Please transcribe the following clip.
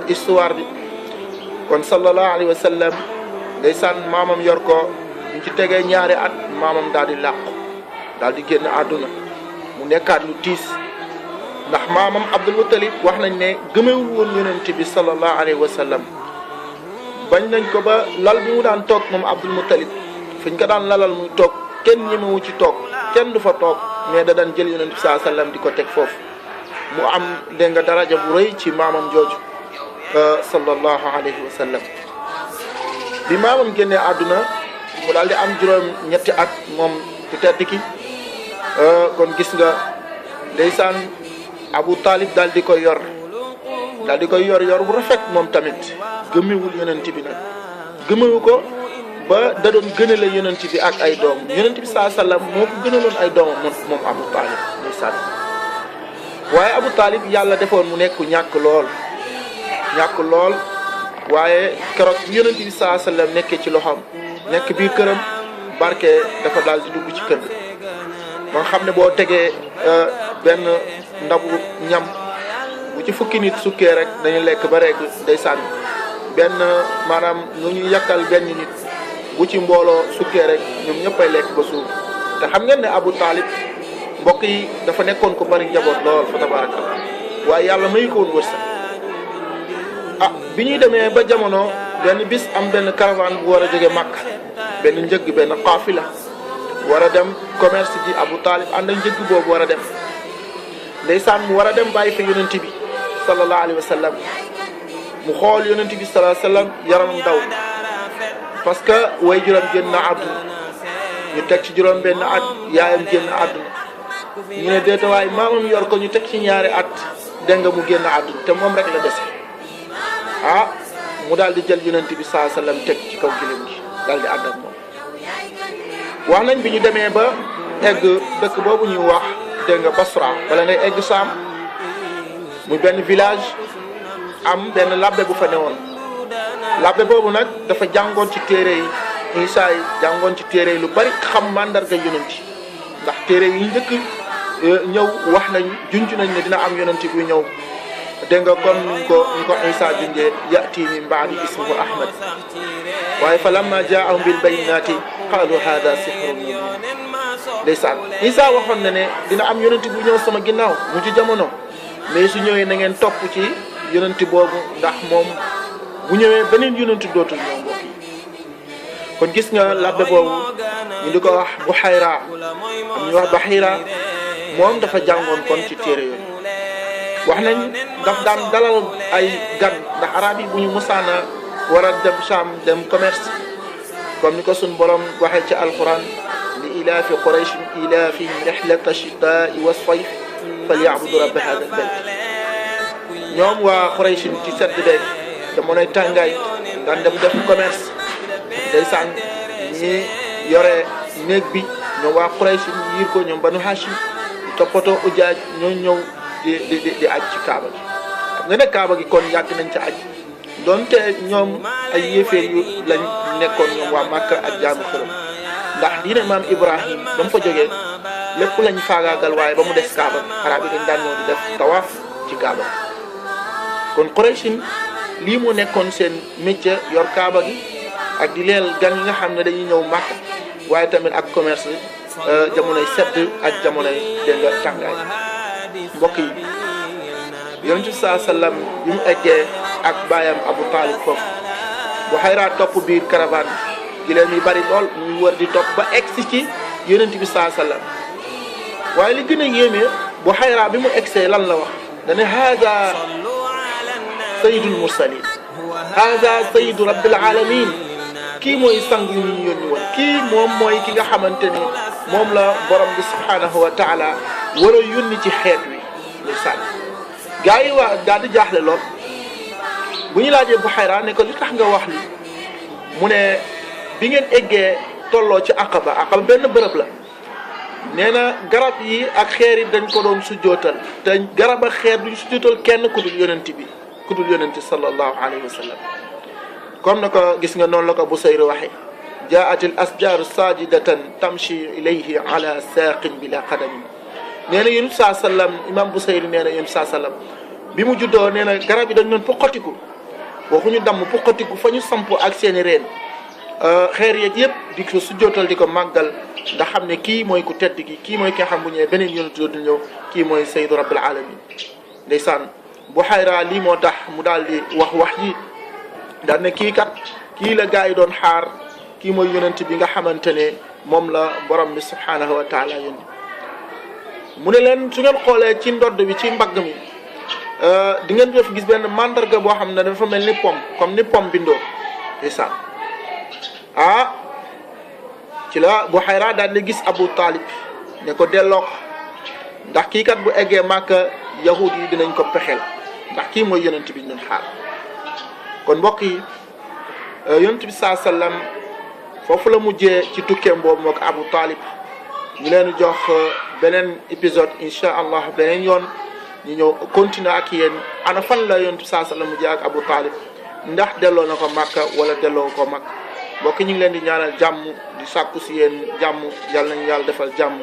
histoire bi kon sallallahu alayhi wa sallam ndeysaan maamam yor ko ñu ci tegee ñaari at maamam daal di làqu daal di génn àdduna mu nekkaat lu tiis ndax maamam Abdul Muttalib wax nañ ne gëmewul woon yonent bi sallallahu alayhi wa sallam bañ nañ ko ba lal bi mu daan toog moom Abdul Muttalib fiñ ko daan lalal muy toog kenn ñemewu ci toog kenn du fa toog mais da daan jël yonent bi sallallahu alayhi wa sallam di ko teg foofu mu am dégg nga daraja bu rëy ci maamam jooju sallallahu alayhi wa sallam bi maamam génnee àdduna mu daal di am juróom ñetti at moom ku tedd ki kon gis nga ndeysaan Abu Talib daal di koy yor yor bu rafet moom tamit gëmewul yonent bi nag gëmewu ko ba da doon gënale yonent bi ak ay doom yonent bi saa sallam moo ko gënaloon ay doomam moom Abu Talib ndeysaan waaye Abu Talib yàlla defoon mu nekk ñàkk lool waaye keroog bi yonent bi saa sallam nekkee ci loxoom nekk biir këram barke dafa daal di dugg ci kër ga ba nga xam ne boo tegee benn ndabu ñam bu ci fukki nit sukkee rek dañu lekk ba rek ndeysaan benn maanaam nu ñu yàkkal benn nit bu ci mbooloo sukkee rek ñoom ñëppay lekk ba suur te xam ngeen ne Abu Talib mbokk yi dafa nekkoon ko bari njaboot lool fa tabarakallah waaye yàlla mayu ko woon wërsëg bi ñuy demee ba jamono benn bis am benn caravane bu war a jóge Makka benn njëgg benn qaafila war a dem commerce ji Abu Talib ànd ak njëgg boobu war a dem ndeysaan mu war a dem bàyyi fa yonent bi sallallahu alayhi wa sallam mu xool yonent bi sallallahu alayhi wa sallam yaramam daw parce que way juróom génn àdduna ñu teg ci juróom benn at yaayam génn àdduna ñu ne déeta waaye maamam yor ko ñu teg ci ñaari at dégg nga mu génn àdduna te moom rek la dese mu daal di jël yonent bi sallallahu alayhi wa sallam teg ci kaw giléem gi daal di ànd ak moom wax nañ bi ñu demee ba egg dëkk boobu ñuy wax dégg nga Basra wala ngay egg Saam muy benn village am benn labbe bu fa newoon labbe boobu nag dafa jàngoon ci téere yi Isaa yi jàngoon ci téere yi lu bari xam mandarga yonent ndax téere yi njëkk ñëw wax nañ junj nañ ne dina am yonent buy ñëw dégg nga kon ñu ko Isaa junjee ya'ti min ba'di ismuhu Ahmad waaye fa lamma jaa'ahum bil bayyinaati qaalu haadha sihrun mubiin ndeysaan Isaa waxoon na ne dina am yonent bu ñëw sama ginnaaw mu ci jamono mais su ñëwee na ngeen topp ci yonent boobu ndax moom bu ñëwee beneen yonent dootul ñëw mbokk yi kon gis nga labbe boobu ñu di ko wax Buhayra am ñu wax Bahira moom dafa jàngoon kon ci téere yooyu wax nañ daf daan dalal ay gan ndax arab yi bu ñu musaana war a dem Sham dem commerce comme ni ko suñ borom waxee ci alquran li ilaafi quraysh ilaafihim rihlata shitaa'i wa sayf falyabudu rabba hada albayt ñoom waa Quraysh ci sedd beeg jamonoy tàngaay daan dem def commerce ndeysaan ñi yore néeg bi ñoom waa Quraysh yiir ko ñoom banu Hashim toppatoo ujaaj ñoo ñëw di aj ci kaaba gi xam nga ne kaaba gi kon yàgg nañ ci aj donte ñoom ay yéeféer yu lañ nekkoon ñoom waa Makka ak jaamu xërëm ndax diine maam Ibrahim ba mu fa jógee lépp lañ faagaagal waaye ba mu des kaaba arab yi dañ daan ñëw di def tawaaf ci kaaba gi kon Quraysh lii mu nekkoon seen métier yor kaaba gi ak di leel gan yi nga xam ne dañuy ñëw Makka waaye tamit ak commerce jamonoy sedd ak jamonoy dégg nga tàngaay mbokk yi yonent bi saa sallam bi mu eggee ak baayam Abu Talib foofu bu xayraa topp biir caravane bi giléem yi bari lool muy wër di topp ba egsi ci yonent bi saa sallam waaye li gën a yéeme bu xayraa bi mu egsee lan la wax dane haada sayyidul mursalin haada sayyidu rabbil alamin kii mooy sang yu ñu yónni woon kii moom mooy ki nga xamante ni moom la borom bi subhanahu wa taala war a yónni ci xeet wi ñu sànni gars yi waa daal di jaaxle lool bu ñu laajee Buhayra ne ko li tax nga wax li mu ne bi ngeen eggee tolloo ci Aqaba benn bërëb la nee na garab yi ak xeer yi dañ ko doon sujjootal te garab ak xeer duñ sujjootal kenn ku dul yonent bi ku dul yonent sallallahu alayhi wa sallam comme na ko gis nga noonu la ko Busayr waxee jaat al asjaaru sajidatan tamshi ilayhi ala saaqin bila qadamin nee na yéen saa sallam imam Busayr nee na yéen saa sallam bi mu juddoo nee na garab yi dañ doon puqatiku waxuñu damm puqatiku fa ñu samp ak seeni reen xeer yeeg yëpp di ko sujjootal di ko màggal ndax xam ne kii mooy ku tedd gi kii mooy ki nga xam bu ñëwee beneen yonent dootul ñëw kii mooy sayyidu rabbil alamin ndeysaan Buhayra lii moo tax mu daal di wax yi daal ne kii kat kii la gaa yi doon xaar kii mooy yonent bi nga xamante ne moom la borom bi subhanahu wa taala yónni mu ne leen su ngeen xoolee ci ndodd bi ci mbagg mi di ngeen def gis benn mandarga boo xam ne dafa mel ni pom comme ni pom bindoo ndeysaan ci la Buhayra daal di gis Abu Talib ne ko delloo ndax kii kat bu eggee Màkka yahud yi dinañ ko pexeel ndax kii mooy yonent bi ñu doon xaar kon mbokk yi yonent bi saa sallam foofu la mujjee ci tukkeem boobu mook Abu Talib ñu leen jox beneen épisode incha allah beneen yoon ñu ñëw continuer ak yéen ana fan la yonent bi saa sallam mujjee ak Abu Talib ndax delloo na ko Màkka wala delloo ko Màkka mbokk ñu ngi leen di ñaanal jàmm di sàkku si yéen jàmm yàlla nañu yàlla defal jàmm